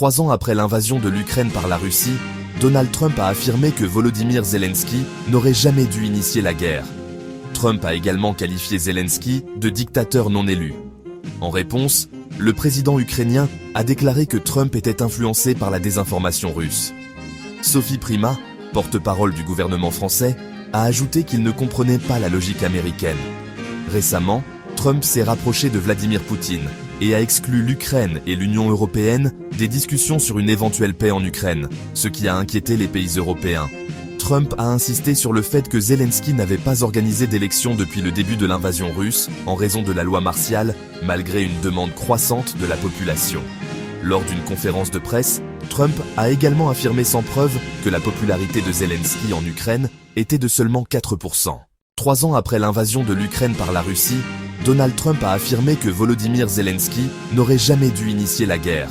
3 ans après l'invasion de l'Ukraine par la Russie, Donald Trump a affirmé que Volodymyr Zelensky n'aurait jamais dû initier la guerre. Trump a également qualifié Zelensky de dictateur non élu. En réponse, le président ukrainien a déclaré que Trump était influencé par la désinformation russe. Sophie Primas, porte-parole du gouvernement français, a ajouté qu'il ne comprenait pas la logique américaine. Récemment, Trump s'est rapproché de Vladimir Poutine et a exclu l'Ukraine et l'Union européenne des discussions sur une éventuelle paix en Ukraine, ce qui a inquiété les pays européens. Trump a insisté sur le fait que Zelensky n'avait pas organisé d'élection depuis le début de l'invasion russe en raison de la loi martiale, malgré une demande croissante de la population. Lors d'une conférence de presse, Trump a également affirmé sans preuve que la popularité de Zelensky en Ukraine était de seulement 4%. 3 ans après l'invasion de l'Ukraine par la Russie, Donald Trump a affirmé que Volodymyr Zelensky n'aurait jamais dû initier la guerre.